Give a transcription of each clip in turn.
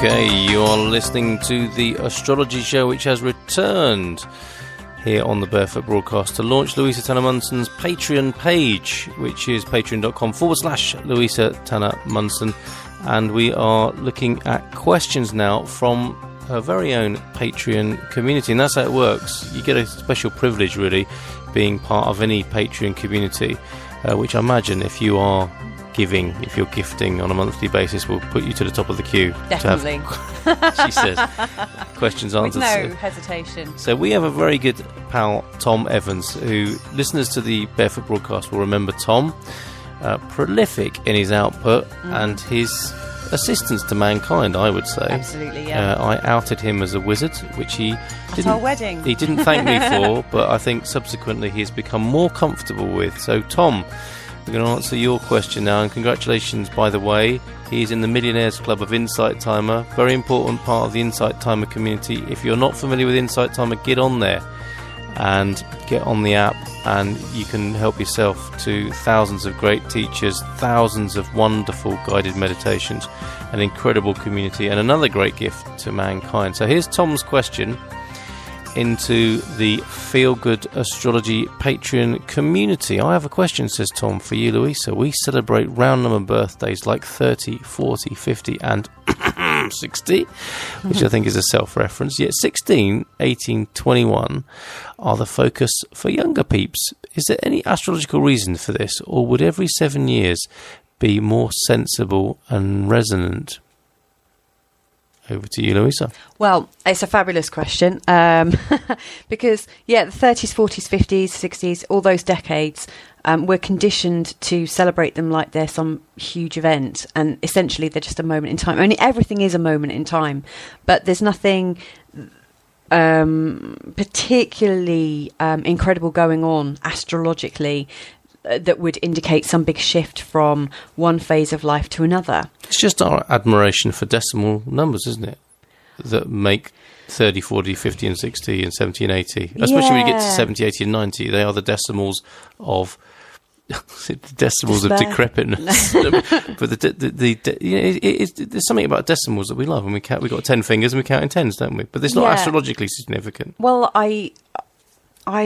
Okay, you're listening to the Astrology Show, which has returned here on the Barefoot Broadcast to launch Louisa Tanner Munson's Patreon page, which is patreon.com/Louisa Tanner Munson. And we are looking at questions now from her very own Patreon community. And that's how it works. You get a special privilege, really, being part of any Patreon community, which I imagine if you're gifting on a monthly basis, will put you to the top of the queue. Definitely. She says, questions answered. With no hesitation. So we have a very good pal, Tom Evans, who listeners to the Barefoot Broadcast will remember Tom, prolific in his output and his assistance to mankind, I would say. Absolutely, yeah. I outed him as a wizard, which he didn't. At our wedding. He didn't thank me for, but I think subsequently he has become more comfortable with. So, Tom, we're going to answer your question now, and congratulations, by the way. He's in the Millionaires Club of Insight Timer, very important part of the Insight Timer community. If you're not familiar with Insight Timer, get on there and get on the app, and you can help yourself to thousands of great teachers, thousands of wonderful guided meditations, an incredible community, and another great gift to mankind. So here's Tom's question into the Feel Good Astrology Patreon community. I have a question, says Tom, for you, Louisa. We celebrate round number birthdays like 30, 40, 50 and 60, which I think is a self-reference, yet 16, 18, 21 are the focus for younger peeps. Is there any astrological reason for this, or would every 7 years be more sensible and resonant? Over to you, Louisa. Well, it's a fabulous question because, the 30s, 40s, 50s, 60s, all those decades, we're conditioned to celebrate them like they're some huge event, and essentially they're just a moment in time. Only everything is a moment in time, but there's nothing particularly incredible going on astrologically that would indicate some big shift from one phase of life to another. It's just our admiration for decimal numbers, isn't it? That make 30, 40, 50 and 60 and 70 and 80. Especially when you get to 70, 80 and 90. They are the decimals of decimals of decrepitness. But there's something about decimals that we love. And we've got 10 fingers and we count in tens, don't we? But it's not astrologically significant. Well, I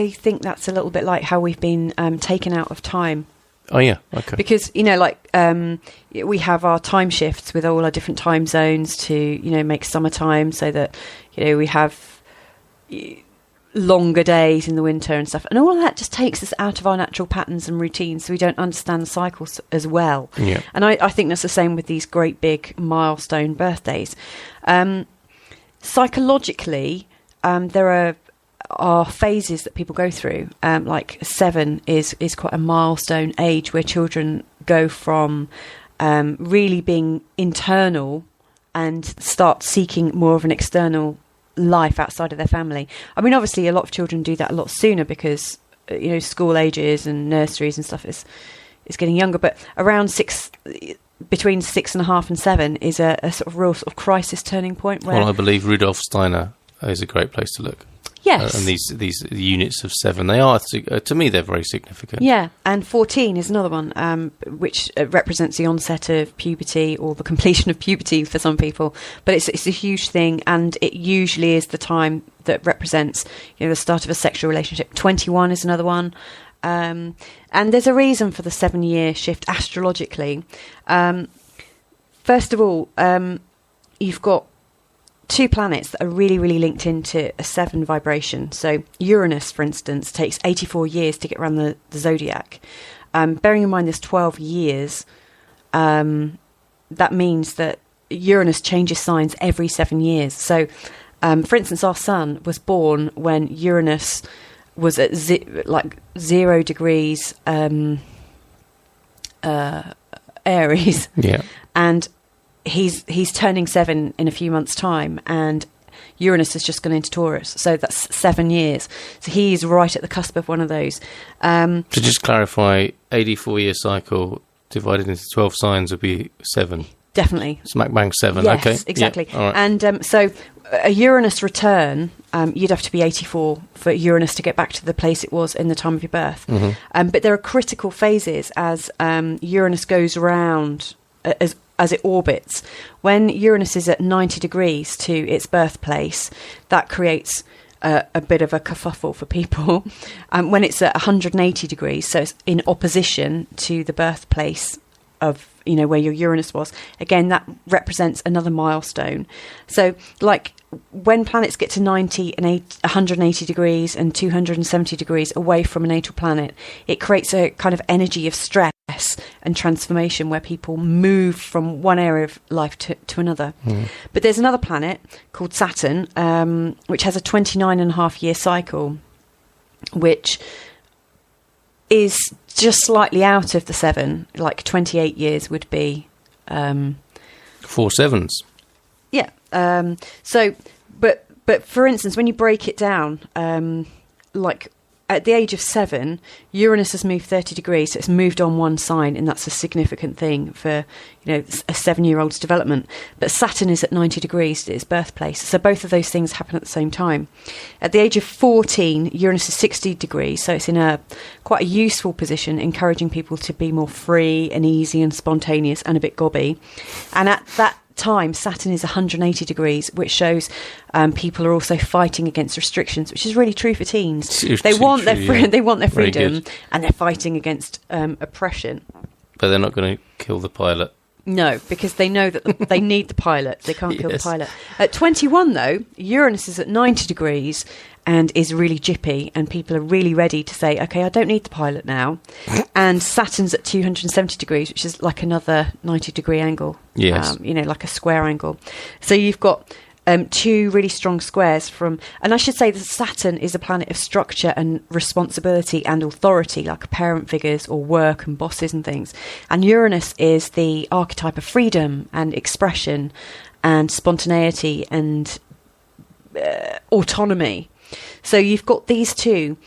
think that's a little bit like how we've been taken out of time. Oh, yeah, okay. Because, we have our time shifts with all our different time zones to, make summertime so that, we have longer days in the winter and stuff. And all of that just takes us out of our natural patterns and routines, so we don't understand the cycles as well. Yeah. And I think that's the same with these great big milestone birthdays. Psychologically, there are phases that people go through. Like 7 is quite a milestone age where children go from really being internal and start seeking more of an external life outside of their family. I mean, obviously a lot of children do that a lot sooner because school ages and nurseries and stuff is getting younger, but around between 6.5 and 7 is a sort of real sort of crisis turning point where, well, I believe Rudolf Steiner is a great place to look. Yes. And these units of 7, they are, to me, they're very significant. Yeah, and 14 is another one, which represents the onset of puberty or the completion of puberty for some people. But it's a huge thing, and it usually is the time that represents, the start of a sexual relationship. 21 is another one. And there's a reason for the 7-year shift astrologically. First of all, you've got 2 planets that are really, really linked into a 7 vibration. So Uranus, for instance, takes 84 years to get around the zodiac. Bearing in mind there's 12 years, that means that Uranus changes signs every 7 years. So, for instance, our son was born when Uranus was at 0 degrees Aries. Yeah. And he's turning 7 in a few months' time, and Uranus has just gone into Taurus, so that's 7 years. So he's right at the cusp of one of those. To just clarify, 84-year cycle divided into 12 signs would be 7. Definitely. Smack bang 7, yes, okay. Exactly. Yeah, all right. And so a Uranus return, you'd have to be 84 for Uranus to get back to the place it was in the time of your birth. Mm-hmm. But there are critical phases as Uranus goes around, as it orbits. When Uranus is at 90 degrees to its birthplace, that creates a bit of a kerfuffle for people. When it's at 180 degrees, so it's in opposition to the birthplace of, where your Uranus was, again, that represents another milestone. So, like, when planets get to 90 and 180 degrees and 270 degrees away from a natal planet, it creates a kind of energy of stress and transformation where people move from one area of life to another. But there's another planet called Saturn, which has a 29.5-year cycle, which is just slightly out of the 7, like 28 years would be 4 sevens. Yeah. But for instance, when you break it down, like at the age of 7, Uranus has moved 30 degrees, so it's moved on one sign, and that's a significant thing for, a 7-year-old's development. But Saturn is at 90 degrees at its birthplace, so both of those things happen at the same time. At the age of 14, Uranus is 60 degrees, so it's in quite a useful position, encouraging people to be more free and easy and spontaneous and a bit gobby. And at that time, Saturn is 180 degrees, which shows people are also fighting against restrictions, which is really true for teens. They want their freedom, and they're fighting against oppression. But they're not going to kill the pilot. No, because they know that they need the pilot. They can't kill the pilot. At 21, though, Uranus is at 90 degrees and is really jippy, and people are really ready to say, okay, I don't need the pilot now. And Saturn's at 270 degrees, which is like another 90-degree angle. Yes. Like a square angle. So you've got two really strong squares and I should say that Saturn is a planet of structure and responsibility and authority, like parent figures or work and bosses and things. And Uranus is the archetype of freedom and expression and spontaneity and autonomy. So you've got these two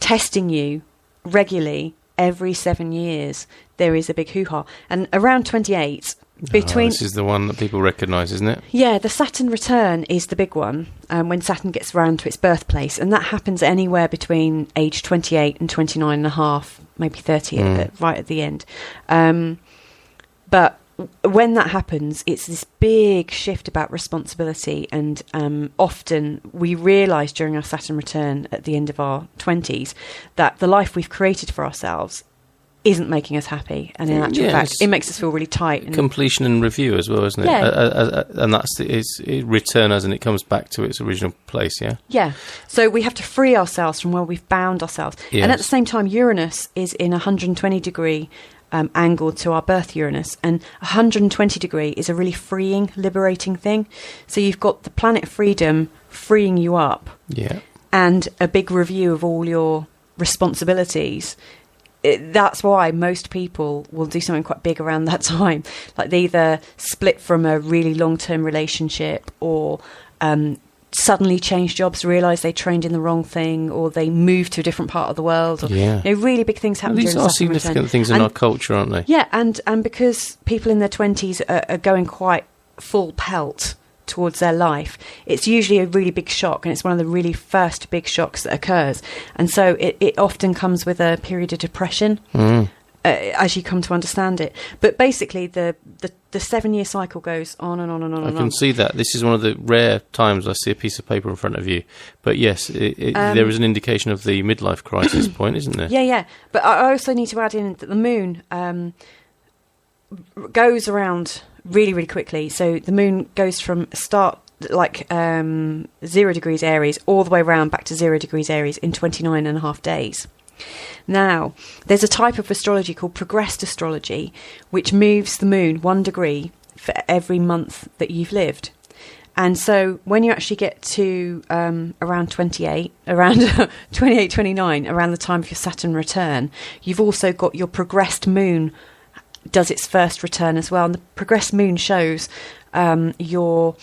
testing you regularly every 7 years. There is a big hoo-ha. And around 28... this is the one that people recognise, isn't it? Yeah, the Saturn return is the big one, when Saturn gets round to its birthplace, and that happens anywhere between age 28 and 29 and a half, maybe 30 right at the end. But when that happens, it's this big shift about responsibility, and often we realise during our Saturn return at the end of our 20s that the life we've created for ourselves isn't making us happy, and in actual fact it makes us feel really tight. And completion and review as well, isn't it? Yeah. And that's its return as in it comes back to its original place. Yeah So we have to free ourselves from where we've bound ourselves. Yes. And at the same time, Uranus is in 120 degree angle to our birth Uranus, and 120 degree is a really freeing, liberating thing. So you've got the planet freedom freeing you up, and a big review of all your responsibilities. That's why most people will do something quite big around that time. Like they either split from a really long-term relationship, or suddenly change jobs, realise they trained in the wrong thing, or they move to a different part of the world. Or, really big things happen during These are significant things in our culture, aren't they? Yeah, and because people in their 20s are going quite full pelt towards their life, it's usually a really big shock, and it's one of the really first big shocks that occurs, and so it often comes with a period of depression as you come to understand it. But basically the 7-year cycle goes on and on and on. I can see that. This is one of the rare times I see a piece of paper in front of you, but yes, there is an indication of the midlife crisis point, isn't there? Yeah, but I also need to add in that the moon goes around really, really quickly. So the moon goes from start, like 0 degrees Aries, all the way around back to 0 degrees Aries in 29.5 days. Now, there's a type of astrology called progressed astrology, which moves the moon 1 degree for every month that you've lived. And so when you actually get to around 28, 29, around the time of your Saturn return, you've also got your progressed moon does its first return as well. And the progressed moon shows your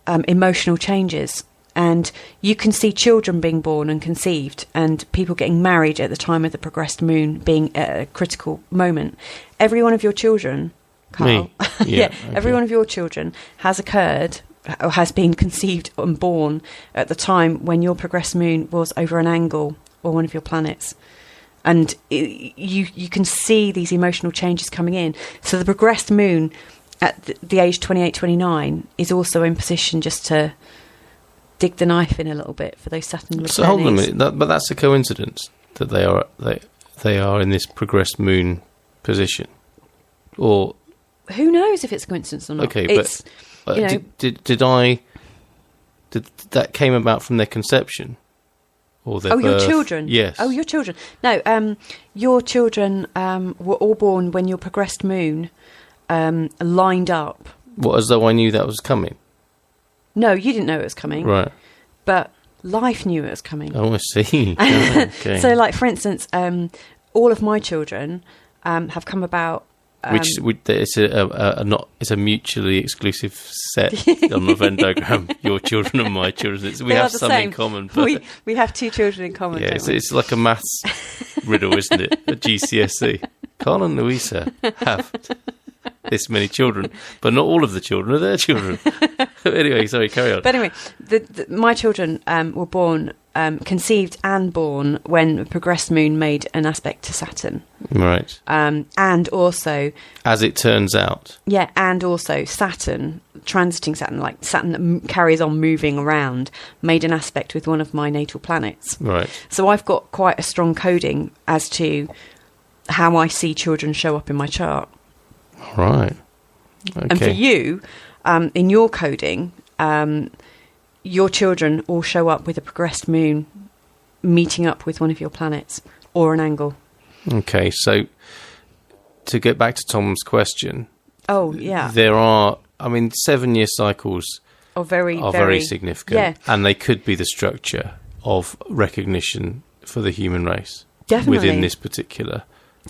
emotional changes. And you can see children being born and conceived, and people getting married at the time of the progressed moon being a critical moment. Every one of your children, Carl, every one of your children has occurred or has been conceived and born at the time when your progressed moon was over an angle or one of your planets. And you can see these emotional changes coming in. So the progressed moon at the age 28, 29 is also in position just to dig the knife in a little bit for those Saturn returnees. So hold on a minute, but that's a coincidence that they are in this progressed moon position, or who knows if it's a coincidence or not? Okay, it's, but did that came about from their conception or their birth? Your children? Yes. Oh, your children. No, your children were all born when your progressed moon lined up. What, as though I knew that was coming? No, you didn't know it was coming. Right. But life knew it was coming. Oh, I see. Oh, okay. So, like, for instance, all of my children have come about... it's a mutually exclusive set on the Venn diagram. Your children and my children. We have some in common. But we have two children in common. Yeah, it's like a maths riddle, isn't it? A GCSE. Carl and Louisa have this many children, but not all of the children are their children. Anyway, sorry, carry on. But anyway, my children were born, conceived and born when the progressed moon made an aspect to Saturn. Right. And also... As it turns out. Yeah, and also Saturn, transiting Saturn, like Saturn that carries on moving around, made an aspect with one of my natal planets. Right. So I've got quite a strong coding as to how I see children show up in my chart. Right. Okay. And for you, in your coding, your children all show up with a progressed moon meeting up with one of your planets or an angle. Okay, so to get back to Tom's question. Oh, yeah. There are, 7-year cycles are very significant. Yeah. And they could be the structure of recognition for the human race. Definitely. Within this particular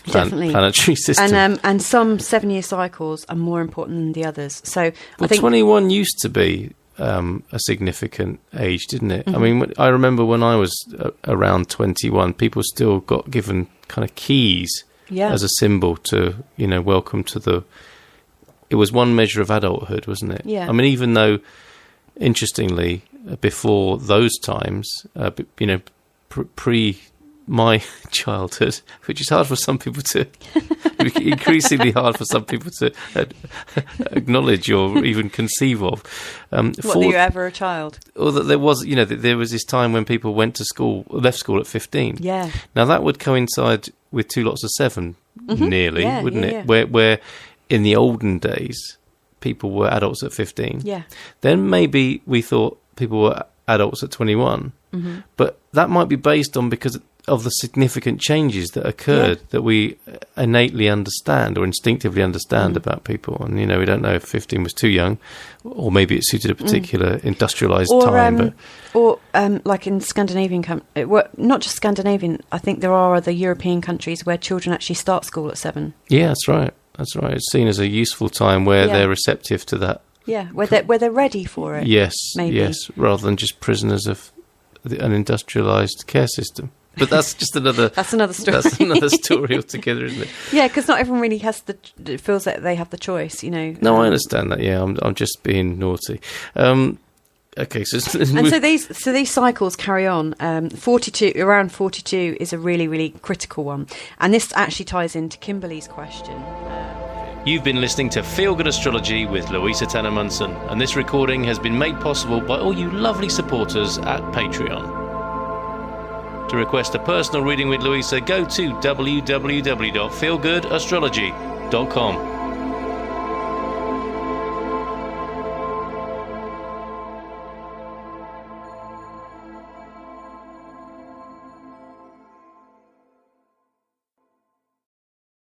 planetary system. And some 7-year cycles are more important than the others. So I think 21 used to be a significant age, didn't it? Mm-hmm. I remember when I was around 21, people still got given kind of keys as a symbol to, welcome to the... It was one measure of adulthood, wasn't it? Yeah. Even though, interestingly, before those times, pre my childhood, which is hard for some people to, increasingly hard for some people to acknowledge or even conceive of. Were you ever a child? Or that there was, there was this time when people went to school, left school at 15. Yeah. Now that would coincide with 2 lots of 7, nearly, wouldn't it? Yeah. Where in the olden days, people were adults at 15. Yeah. Then maybe we thought people were adults at 21. Mm-hmm. But that might be based on because of the significant changes that occurred that we innately understand or instinctively understand about people. And, we don't know if 15 was too young or maybe it suited a particular industrialised time. Or like in Scandinavian, not just Scandinavian, I think there are other European countries where children actually start school at 7. Yeah, that's right. That's right. It's seen as a useful time where they're receptive to that. Yeah, where they're ready for it. Yes, maybe. Yes, rather than just prisoners of an industrialised care system. But that's just another... That's another story. That's another story altogether, isn't it? Yeah, because not everyone really feels that they have the choice, No, I understand that. Yeah, I'm just being naughty. Okay, so these cycles carry on. 42 around 42 is a really, really critical one, and this actually ties into Kimberly's question. You've been listening to Feel Good Astrology with Louisa Tanner Munson, and this recording has been made possible by all you lovely supporters at Patreon. To request a personal reading with Louisa, go to www.feelgoodastrology.com.